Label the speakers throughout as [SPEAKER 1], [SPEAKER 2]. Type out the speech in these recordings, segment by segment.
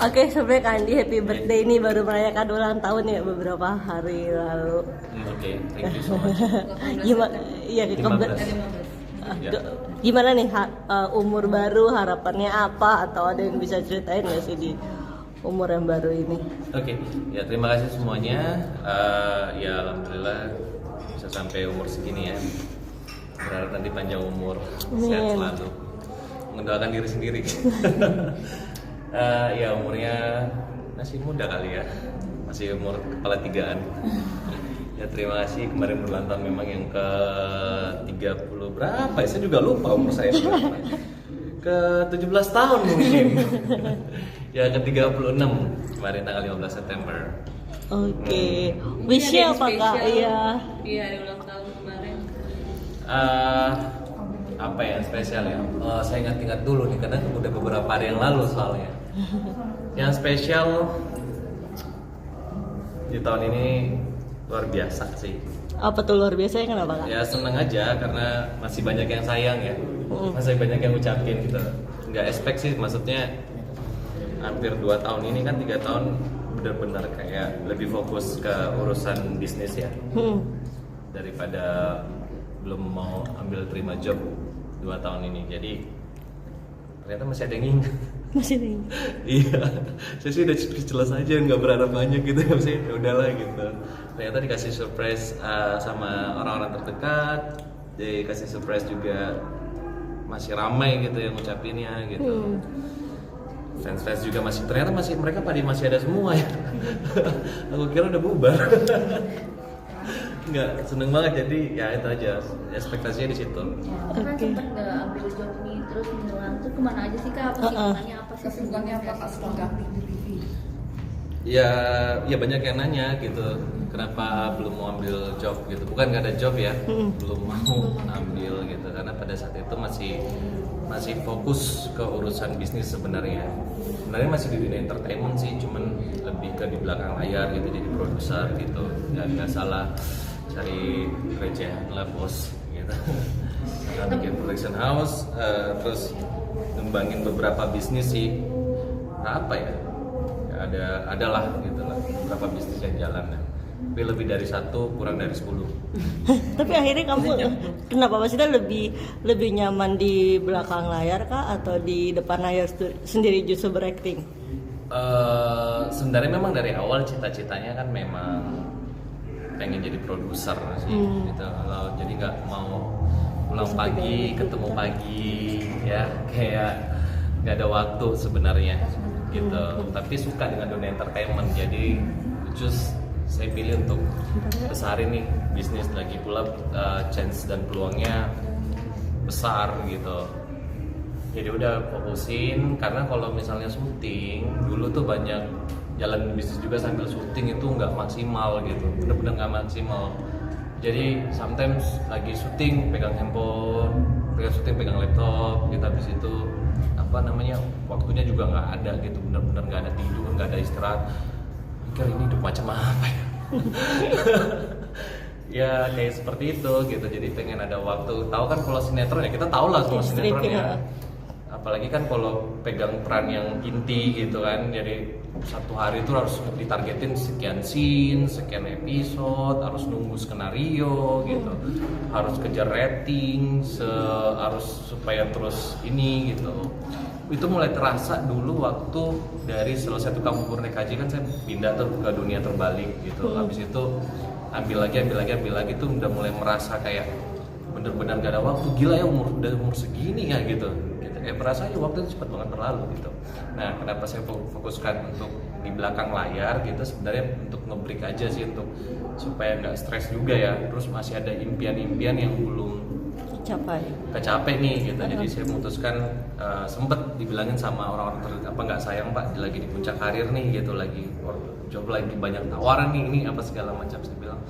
[SPEAKER 1] Oke, sebenarnya Kandi happy birthday ini baru merayakan ulang tahun ya beberapa hari lalu.
[SPEAKER 2] Oke, thank you so much.
[SPEAKER 1] Gimana? Iya,
[SPEAKER 2] 15. Ya.
[SPEAKER 1] Gimana nih umur baru, harapannya apa, atau ada yang bisa ceritain nggak sih di umur yang baru ini?
[SPEAKER 2] Oke, ya terima kasih semuanya. Ya alhamdulillah bisa sampai umur segini ya. Berharap nanti panjang umur, sehat selalu. Mendoakan diri sendiri. Ya umurnya masih muda kali ya, masih umur kepala tigaan. Ya terima kasih, kemarin berulang tahun memang yang ke 30 berapa ya, saya juga lupa umur saya berapa. Ke 17 tahun mungkin. Ya ke 36 kemarin tanggal 15 September.
[SPEAKER 1] Oke, wish-nya apa Kak? Iya.
[SPEAKER 3] Iya, ada ulang tahun kemarin.
[SPEAKER 2] Apa ya spesial ya? Saya ingat-ingat dulu nih karena udah beberapa hari yang lalu soalnya. Yang spesial di tahun ini luar biasa sih.
[SPEAKER 1] Apa tuh luar biasanya, kenapa Kak?
[SPEAKER 2] Ya seneng aja karena masih banyak yang sayang ya, masih banyak yang ucapin gitu. Nggak expect sih, maksudnya hampir 2 tahun ini kan 3 tahun benar-benar kayak lebih fokus ke urusan bisnis ya, daripada belum mau ambil terima job 2 tahun ini. Jadi ternyata masih ada yang ingat.
[SPEAKER 1] Masih nih.
[SPEAKER 2] Iya, saya sih udah jelas aja nggak berharap banyak gitu ya, sih udahlah gitu. Ternyata dikasih surprise sama orang-orang terdekat, dikasih surprise juga masih ramai gitu yang ngucapinnya gitu. Fans juga masih, ternyata masih mereka masih ada semua ya. Aku kira udah bubar. Nggak, seneng banget, jadi ya itu aja ekspektasinya di situ.
[SPEAKER 3] Kan sempet nggak ambil job nih, terus ngilang tuh kemana aja sih Kak? Apa sih
[SPEAKER 4] Kesibukannya apa pas nggak aktif di TV?
[SPEAKER 2] Ya banyak yang nanya gitu, kenapa belum mau ambil job gitu. Bukan nggak ada job ya, belum mau ambil gitu karena pada saat itu masih fokus ke urusan bisnis sebenarnya. Sebenarnya masih di dunia entertainment sih, cuman lebih ke di belakang layar gitu, jadi produser gitu. Ya nggak salah cari recehan lah bos gitu. Karena bikin production house, terus ngembangin beberapa bisnis sih. Apa ya? Adalah gitu lah, beberapa bisnis yang jalan ya. Tapi lebih dari 1 kurang dari 10.
[SPEAKER 1] Tapi akhirnya kamu kenapa maksudnya lebih nyaman di belakang layar Kak atau di depan layar sendiri justru berakting?
[SPEAKER 2] Sebenarnya memang dari awal cita-citanya kan memang pengen jadi produser sih gitu. Kalau jadi nggak mau pulang pagi ketemu pagi ya, kayak nggak ada waktu sebenarnya gitu. Tapi suka dengan dunia entertainment, jadi just saya pilih untuk besarin nih bisnis, lagi pula chance dan peluangnya besar gitu. Jadi udah fokusin, karena kalau misalnya syuting dulu tuh banyak jalan bisnis juga sambil syuting itu nggak maksimal gitu, bener-bener nggak maksimal. Jadi sometimes lagi syuting pegang handphone, pegang laptop, gitu. Habis itu waktunya juga nggak ada gitu, bener-bener nggak ada tidur, nggak ada istirahat. Mikir ini hidup macam apa ya? Ya kayak seperti itu gitu. Jadi pengen ada waktu. Tahu kan kalau sinetron ya, kita tahu lah semua sinetron ya. Apalagi kan kalau pegang peran yang inti gitu kan, jadi satu hari itu harus ditargetin sekian scene, sekian episode, harus nunggu skenario gitu, harus kejar rating, harus supaya terus ini gitu. Itu mulai terasa dulu waktu dari selesai tukang bubur naik haji kan saya pindah tuh ke dunia terbalik gitu. Habis itu ambil lagi tuh udah mulai merasa kayak bener-bener gak ada waktu. Gila ya, udah umur segini ya gitu. Merasa ya waktu itu cepat banget berlalu gitu. Nah, kenapa saya fokuskan untuk di belakang layar gitu, sebenarnya untuk nge-break aja sih, untuk supaya nggak stres juga ya. Terus masih ada impian-impian yang belum kecapai nih gitu. Jadi saya memutuskan, sempet dibilangin sama orang-orang nggak sayang Pak, lagi di puncak karir nih gitu, lagi job lagi banyak tawaran nih, ini apa segala macam. Saya bilang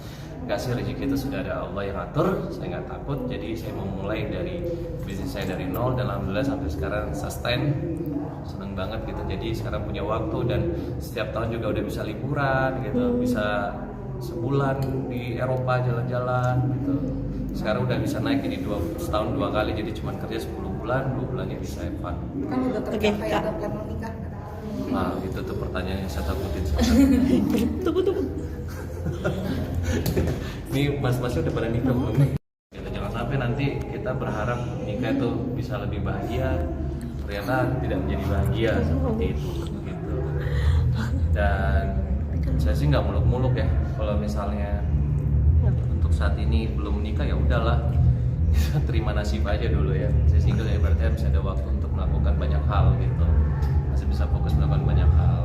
[SPEAKER 2] nggak sih, rezeki itu sudah ada Allah yang atur, saya nggak takut. Jadi saya mau mulai dari bisnis saya dari nol, dan alhamdulillah sampai sekarang sustain, seneng banget gitu. Jadi sekarang punya waktu dan setiap tahun juga udah bisa liburan gitu, bisa sebulan di Eropa jalan-jalan gitu. Sekarang udah bisa naik ini setahun 2 kali, jadi cuma kerja 10 bulan, 2 bulannya bisa have fun.
[SPEAKER 4] Kan udah tercapai, ada plan menikah.
[SPEAKER 2] Nah, itu itu tuh pertanyaan yang saya takutin sebenarnya.
[SPEAKER 1] Tunggu.
[SPEAKER 2] Ini mas-masnya udah pada nikah belum nih? Gitu, jangan sampai nanti kita berharap nikah itu bisa lebih bahagia, ternyata tidak menjadi bahagia seperti itu gitu. Dan saya sih nggak muluk-muluk ya, kalau misalnya untuk saat ini belum menikah ya udahlah, terima nasib aja dulu ya. Saya single ya berarti bisa ada waktu untuk melakukan banyak hal gitu, masih bisa fokus melakukan banyak hal.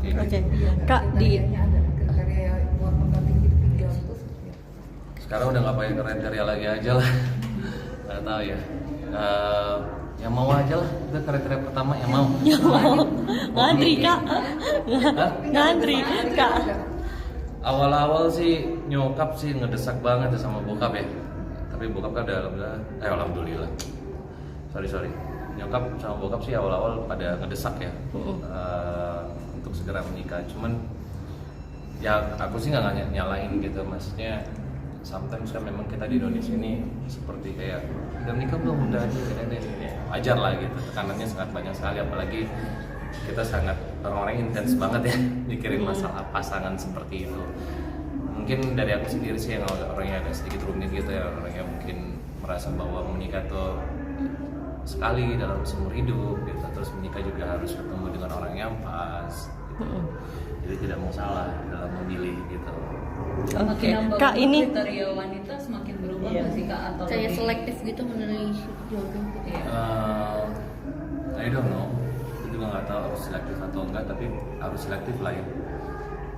[SPEAKER 1] Oke. Kak, di
[SPEAKER 4] ada kriteria buat mengganti hidup ideal itu seperti apa?
[SPEAKER 2] Sekarang udah nggak pakai kriteria lagi aja lah. Nggak tahu ya. Yang mau aja lah. Itu kriteria pertama yang mau.
[SPEAKER 1] ngantri Kak. Ngantri Kak.
[SPEAKER 2] Awal-awal sih nyokap sih ngedesak banget ya sama bokap ya. Tapi bokap kan udah alhamdulillah. Sorry. Nyokap sama bokap sih awal-awal pada ngedesak ya. Untuk segera menikah. Cuman ya aku sih nggak nyalain gitu, maksudnya sometimes kan memang kita di Indonesia ini seperti kayak udah menikah belum, udah ini wajar lah gitu, tekanannya sangat banyak sekali, apalagi kita sangat orang-orang intens banget ya mikirin masalah pasangan seperti itu. Mungkin dari aku sendiri sih yang orangnya agak sedikit rumit gitu ya, orangnya mungkin merasa bahwa menikah tuh sekali dalam seumur hidup gitu, terus menikah juga harus ketemu dengan orang yang pas gitu. Jadi tidak masalah dalam memilih gitu.
[SPEAKER 1] Oke.
[SPEAKER 3] Makin nambah
[SPEAKER 1] Kak, ini
[SPEAKER 3] kriteria wanita semakin berubah
[SPEAKER 1] Iya.
[SPEAKER 3] nggak sih Kak, atau
[SPEAKER 5] Kayak
[SPEAKER 3] lebih-
[SPEAKER 5] selektif gitu memilih jodoh gitu ya.
[SPEAKER 2] I don't know, aku juga nggak tahu harus selektif atau enggak, tapi harus selektif lah ya.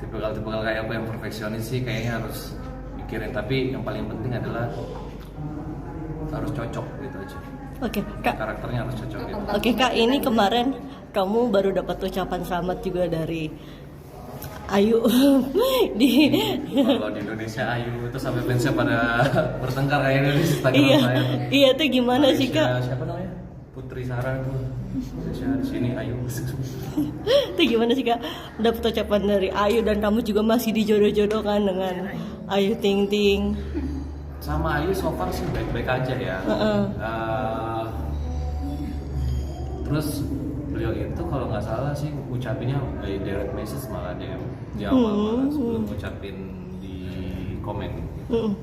[SPEAKER 2] Tipikal kayak aku yang perfeksionis sih kayaknya harus mikirin, tapi yang paling penting adalah harus cocok gitu aja.
[SPEAKER 1] Oke, Kak.
[SPEAKER 2] Karakternya harus cocok gitu.
[SPEAKER 1] Oke Kak, ini kemarin kamu baru dapat ucapan selamat juga dari Ayu di
[SPEAKER 2] Kalau di Indonesia Ayu itu sampai fansnya pada bertengkar kayaknya di Instagram
[SPEAKER 1] iya
[SPEAKER 2] saya.
[SPEAKER 1] iya tuh gimana sih
[SPEAKER 2] Malaysia,
[SPEAKER 1] Kak?
[SPEAKER 2] Siapa namanya? Putri Sarah tuh. Malaysia di sini Ayu.
[SPEAKER 1] Itu gimana sih Kak? Dapat ucapan dari Ayu dan kamu juga masih dijodoh-jodohkan dengan Ayu Ting Ting.
[SPEAKER 2] Sama Ayu so far sih baik-baik aja ya. Terus beliau itu kalau nggak salah sih ucapinnya by direct message malah dia awal malah sebelum ucapin di komen gitu.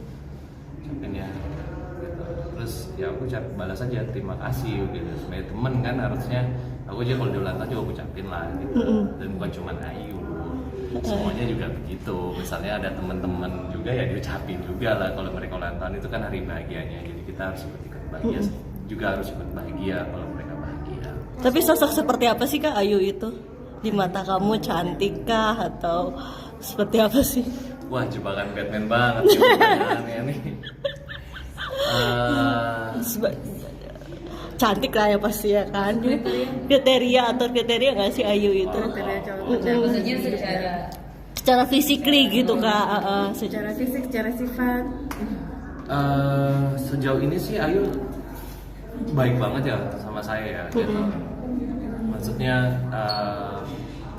[SPEAKER 2] Ucapin ya gitu. Terus ya aku balas aja terima kasih gitu. Sebagai temen kan harusnya aku aja kalau di ulang tahun juga aku ucapin lah gitu. Dan bukan cuma Ayu, semuanya juga begitu. Misalnya ada teman-teman juga ya diucapin juga lah kalau mereka ulang tahun, itu kan hari bahagianya. Jadi kita harus ikut bahagia, juga harus ikut bahagia kalau mereka bahagia.
[SPEAKER 1] Tapi sosok seperti apa sih Kak Ayu itu? Di mata kamu cantik kah atau seperti apa sih?
[SPEAKER 2] Wah, jebakan Batman banget nih pertanyaannya nih.
[SPEAKER 1] Seba- Cantik lah ya pasti ya kan? Kriteria nggak sih Ayu itu?
[SPEAKER 3] maksudnya
[SPEAKER 1] Secara physically gitu Kak?
[SPEAKER 4] Secara fisik, secara sifat.
[SPEAKER 2] Sejauh ini sih Ayu baik banget ya sama saya ya gitu. Maksudnya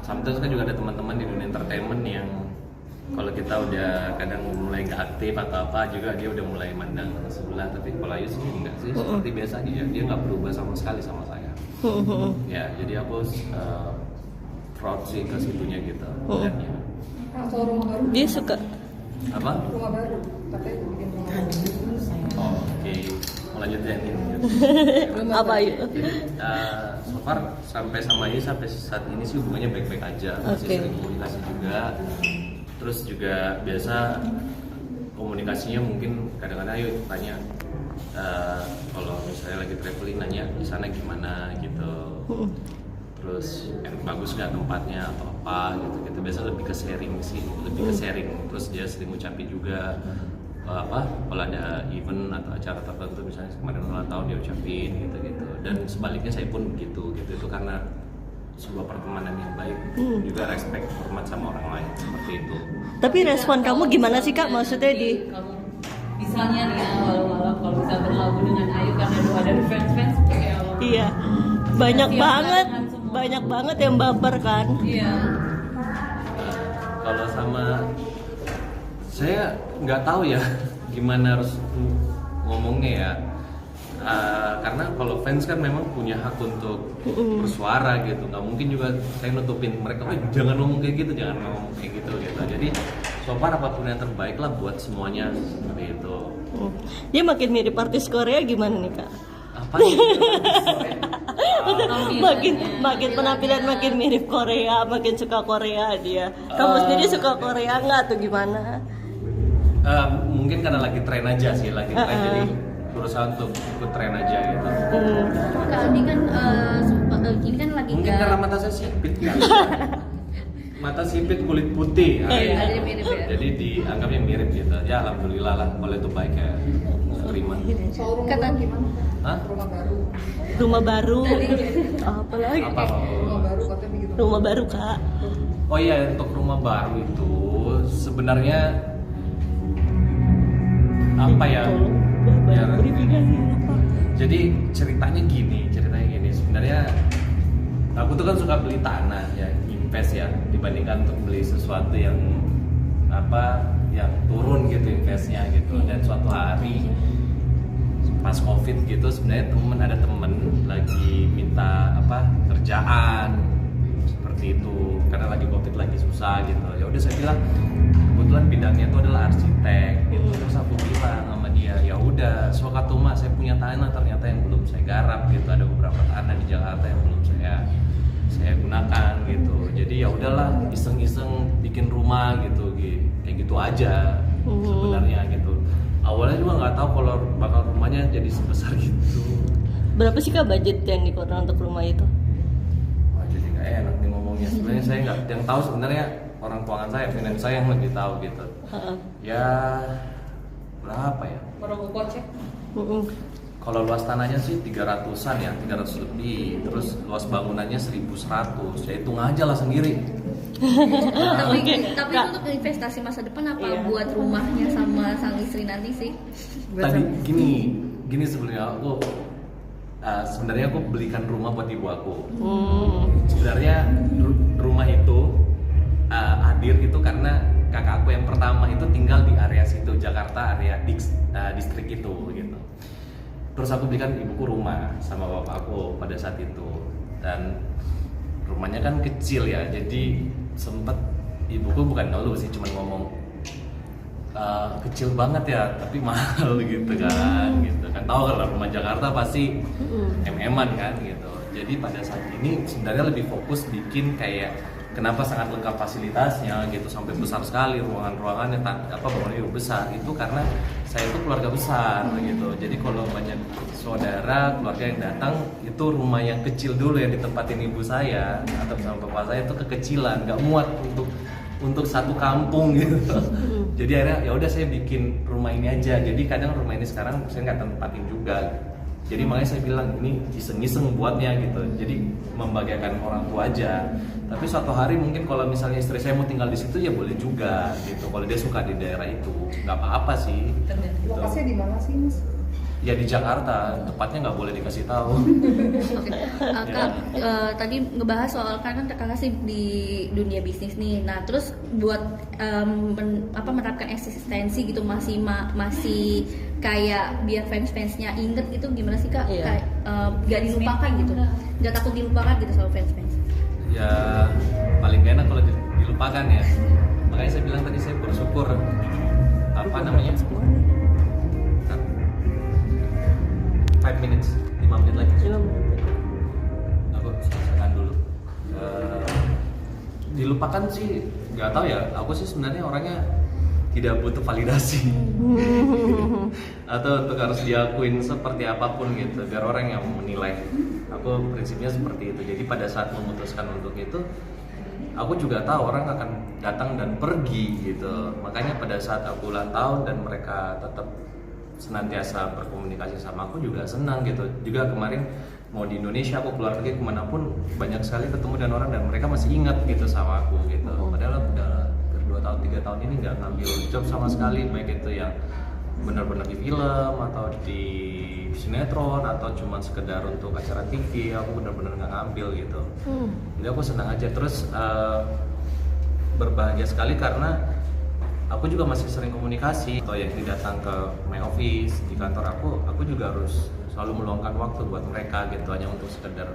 [SPEAKER 2] sometimes kan juga ada teman-teman di dunia entertainment yang kalau kita udah kadang mulai nggak aktif atau apa juga dia udah mulai mandang sebelah, tapi kalau Ayu sih enggak sih, seperti biasa aja, dia nggak berubah sama sekali sama saya. Ya jadi aku proud sih ke situnya gitu. Dan ya,
[SPEAKER 4] Soal rumah baru.
[SPEAKER 1] Dia suka
[SPEAKER 2] apa?
[SPEAKER 4] Rumah baru. Katanya bikin rumah baru.
[SPEAKER 2] Oh, oke. Mau lanjut ya nih.
[SPEAKER 1] apa Ayu?
[SPEAKER 2] So far sampai sama Ayu sampai saat ini sih hubungannya baik-baik aja, masih
[SPEAKER 1] Oke.
[SPEAKER 2] sering komunikasi juga. Terus juga biasa komunikasinya mungkin kadang-kadang Ayu tanya kalau misalnya lagi traveling nanya di sana gimana gitu. Terus bagus nggak tempatnya atau apa gitu. Kita biasa lebih ke sharing sih, lebih ke sharing. Terus dia sering ngucapin juga kalau ada event atau acara tertentu, misalnya kemarin ulang tahun dia ucapin gitu. Dan sebaliknya saya pun begitu gitu. Itu karena sebuah pertemanan yang baik, juga respect, hormat sama orang lain seperti itu.
[SPEAKER 1] Tapi respon kamu gimana sih Kak? Maksudnya di
[SPEAKER 3] kamu misalnya nih ya, walau kalau bisa berlabuh dengan Ayu karena ada fans kayak
[SPEAKER 1] iya banyak
[SPEAKER 3] Siap
[SPEAKER 1] banget,
[SPEAKER 3] barengan semua.
[SPEAKER 1] banyak banget yang baper kan?
[SPEAKER 3] iya.
[SPEAKER 2] Kalau sama saya nggak tahu ya gimana harus ngomongnya ya. Karena kalau fans kan memang punya hak untuk bersuara gitu, nggak mungkin juga saya nutupin mereka, jangan ngomong kayak gitu, jangan ngomong kayak gitu. Jadi so far apapun yang terbaik lah buat semuanya seperti itu.
[SPEAKER 1] Dia makin mirip artis Korea gimana nih kak?
[SPEAKER 2] Apa nih?
[SPEAKER 1] makin penampilan makin mirip Korea, makin suka Korea dia. Kamu sendiri suka Korea nggak atau gimana?
[SPEAKER 2] Mungkin karena lagi tren aja sih, lagi tren jadi berusaha untuk ikut tren aja gitu.
[SPEAKER 5] Kak Aldi kan ini kan lagi
[SPEAKER 2] Mungkin karena mata saya sipit kan. Mata sipit kulit putih.
[SPEAKER 5] ada mirip ya.
[SPEAKER 2] Jadi dianggapnya mirip gitu. Ya alhamdulillah lah kalau itu baik ya. Terima.
[SPEAKER 4] Soal rumah
[SPEAKER 5] Kata-
[SPEAKER 4] baru gimana?
[SPEAKER 2] Hah?
[SPEAKER 4] Rumah baru.
[SPEAKER 1] Rumah baru. Apa lagi?
[SPEAKER 2] Apa?
[SPEAKER 4] Rumah baru katanya begitu.
[SPEAKER 1] Rumah baru kak.
[SPEAKER 2] Oh iya, untuk rumah baru itu sebenarnya apa ya? Ya, jadi ceritanya gini. Sebenarnya aku tuh kan suka beli tanah ya, invest ya, dibandingkan untuk beli sesuatu yang yang turun gitu investnya gitu. Dan suatu hari pas COVID gitu sebenarnya ada temen lagi minta kerjaan seperti itu karena lagi COVID lagi susah gitu. Ya udah saya bilang kebetulan bidangnya itu adalah arsitek gitu. Terus aku bilang sama dia, ya udah sewaktu saya punya tanah ternyata yang belum saya garap gitu, ada beberapa tanah di Jakarta yang belum saya gunakan gitu. Jadi ya udahlah iseng-iseng bikin rumah gitu kayak gitu aja sebenarnya gitu. Awalnya juga nggak tahu kalau bakal rumahnya jadi sebesar gitu.
[SPEAKER 1] Berapa sih kak budget yang dikeluarkan untuk rumah itu?
[SPEAKER 2] Wah, jadi nggak enak nih ngomongnya. Sebenarnya saya nggak yang tahu sebenarnya orang keuangan saya, finance saya yang lebih tahu gitu. Ya berapa ya?
[SPEAKER 3] Baru kocek.
[SPEAKER 2] Kalau luas tanahnya sih 300-an ya, 300 lebih. Terus luas bangunannya 1.100. Ya hitung aja lah sendiri.
[SPEAKER 5] Tapi
[SPEAKER 1] Kak.
[SPEAKER 5] itu untuk investasi masa depan apa
[SPEAKER 1] Iya.
[SPEAKER 5] buat rumahnya sama sang istri nanti sih?
[SPEAKER 2] Tadi gini sebelumnya sebenarnya aku belikan rumah buat ibu aku. Sebenarnya rumah itu hadir itu karena kakak aku yang pertama itu tinggal di area situ, Jakarta, area distrik itu gitu. Terus aku belikan ibuku rumah sama bapakku pada saat itu, dan rumahnya kan kecil ya, jadi sempet ibuku bukan ngeluh sih, cuma ngomong kecil banget ya, tapi mahal gitu kan. Tahu kalau rumah Jakarta pasti MM-an kan gitu. Jadi pada saat ini sebenarnya lebih fokus bikin kayak kenapa sangat lengkap fasilitasnya gitu, sampai besar sekali ruangan-ruangannya, bangunannya besar itu karena saya itu keluarga besar gitu. Jadi kalau banyak saudara keluarga yang datang, itu rumah yang kecil dulu yang ditempatin ibu saya atau sama bapak saya itu kekecilan, nggak muat untuk satu kampung gitu. Jadi akhirnya ya udah saya bikin rumah ini aja. Jadi kadang rumah ini sekarang saya nggak tempatin juga. Jadi makanya saya bilang ini iseng-iseng buatnya gitu. Jadi membagikan orang tua aja. Tapi suatu hari mungkin kalau misalnya istri saya mau tinggal di situ ya boleh juga gitu. Kalau dia suka di daerah itu, nggak apa-apa sih. Gitu.
[SPEAKER 4] Lokasinya di mana sih, Mas?
[SPEAKER 2] Ya di Jakarta, tepatnya nggak boleh dikasih tahu.
[SPEAKER 5] Oke, Kak, tadi ngebahas soal kan kakak sih di dunia bisnis nih. Nah, terus buat menerapkan eksistensi gitu masih kayak biar fans-fansnya inget itu gimana sih kak?
[SPEAKER 1] Iya.
[SPEAKER 5] Kayak gak dilupakan gitu, gak takut dilupakan gitu sama fans-fans.
[SPEAKER 2] Ya paling gak enak kalau dilupakan ya. Makanya saya bilang tadi saya bersyukur 5 minutes, 5 menit lagi. Aku selesaikan dulu. Dilupakan sih nggak tahu ya. Aku sih sebenarnya orangnya tidak butuh validasi atau untuk harus diakuin seperti apapun gitu biar orang yang menilai. Aku prinsipnya seperti itu. Jadi pada saat memutuskan untuk itu, aku juga tahu orang akan datang dan pergi gitu. Makanya pada saat aku ulang tahun dan mereka tetap senantiasa berkomunikasi sama aku, juga senang gitu. Juga kemarin mau di Indonesia, aku keluar negeri kemanapun, banyak sekali ketemu dan orang dan mereka masih ingat gitu sama aku gitu. Padahal udah 2 tahun 3 tahun ini nggak ngambil job sama sekali, baik itu yang benar-benar di film atau di sinetron atau cuma sekedar untuk acara TV, aku benar-benar nggak ngambil gitu. Jadi aku senang aja. Terus berbahagia sekali karena aku juga masih sering komunikasi, atau yang datang ke my office di kantor aku juga harus selalu meluangkan waktu buat mereka gitu, hanya untuk sekedar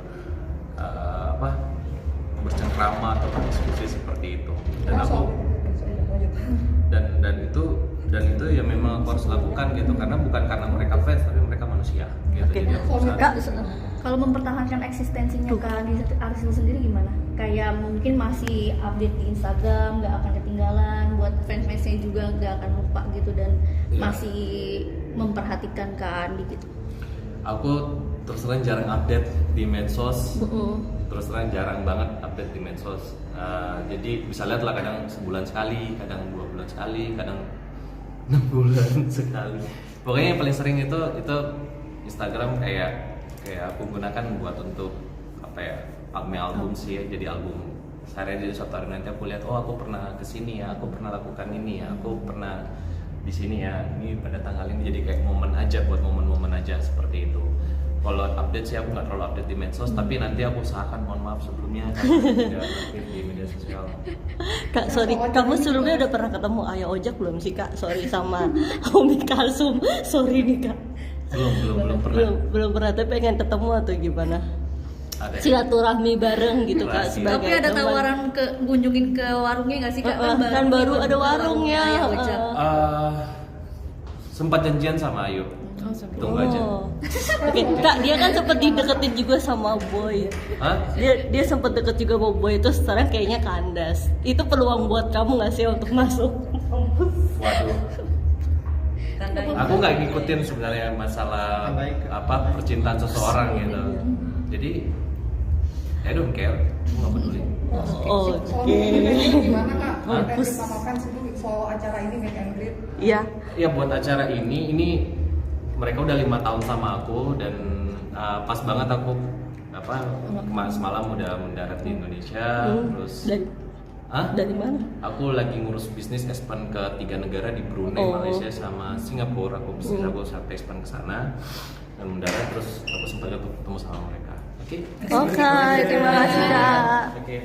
[SPEAKER 2] bercengkrama atau berdiskusi seperti itu. Dan aku dan itu ya memang aku harus lakukan gitu, karena bukan karena mereka fans tapi mereka manusia gitu.
[SPEAKER 1] Oke.
[SPEAKER 2] Jadi aku usaha-
[SPEAKER 1] Kak,
[SPEAKER 5] Kalau mempertahankan eksistensinya Kak di Aris itu sendiri gimana? Kayak mungkin masih update di Instagram, nggak akan ketinggalan, buat fans-fansnya juga nggak akan lupa gitu, dan
[SPEAKER 2] Iya.
[SPEAKER 5] masih memperhatikan Kak Andi gitu.
[SPEAKER 2] Aku terus terang jarang update di medsos.
[SPEAKER 5] Mm-mm.
[SPEAKER 2] Terus terang jarang banget update di medsos. Jadi bisa lihat lah, kadang sebulan sekali, kadang 2 bulan sekali, kadang 6 bulan sekali. Pokoknya yang paling sering itu Instagram, kayak aku gunakan buat untuk album sih ya. Jadi album sehari, jadi suatu hari nanti aku lihat, oh aku pernah kesini ya, aku pernah lakukan ini ya, aku pernah di sini ya, ini pada tanggal ini. Jadi kayak momen aja, buat momen-momen aja seperti itu. Kalau update sih aku nggak terlalu update di medsos, tapi nanti aku usahakan, mohon maaf sebelumnya karena tidak aktif di media sosial.
[SPEAKER 1] Kak, sorry, kamu sebelumnya udah pernah ketemu Ayah Ojak belum sih Kak? Sorry, sama Umi Kalsum. Sorry nih Kak.
[SPEAKER 2] Belum pernah.
[SPEAKER 1] Belum pernah, tapi pengen ketemu atau gimana?
[SPEAKER 2] Ada ya?
[SPEAKER 1] Silaturahmi bareng gitu Kak,
[SPEAKER 2] Rahasia.
[SPEAKER 1] sebagai
[SPEAKER 5] Tapi ada
[SPEAKER 1] teman.
[SPEAKER 5] tawaran kunjungin ke warungnya nggak sih Kak?
[SPEAKER 1] Kan baru ada warungnya.
[SPEAKER 5] Ayah Ojak.
[SPEAKER 2] Sempat janjian sama Ayu. Tunggu aja.
[SPEAKER 1] Oke, Kak, dia kan sempet dideketin juga sama Boy.
[SPEAKER 2] Hah?
[SPEAKER 1] Dia sempet deket juga sama Boy, terus sekarang kayaknya kandas. Itu peluang buat kamu nggak sih untuk masuk?
[SPEAKER 2] Waduh.
[SPEAKER 3] Tandai.
[SPEAKER 2] Aku nggak ngikutin sebenarnya masalah percintaan seseorang gitu. Jadi I don't care, aku nggak peduli.
[SPEAKER 1] Oke.
[SPEAKER 4] Gimana Kak?
[SPEAKER 1] Bagus.
[SPEAKER 4] Sama fans itu soal acara ini meet and greet.
[SPEAKER 1] Iya.
[SPEAKER 2] Ya buat acara ini mereka udah 5 tahun sama aku, dan pas banget aku semalam udah mendarat di Indonesia. Terus
[SPEAKER 1] Dari mana?
[SPEAKER 2] aku lagi ngurus bisnis expand ke 3 negara di Brunei,
[SPEAKER 1] Oh.
[SPEAKER 2] Malaysia sama Singapura. Aku sampai expand ke sana dan mendarat, terus aku sempat ketemu sama mereka. Oke.
[SPEAKER 1] Oke, terima kasih Kak.
[SPEAKER 2] Oke.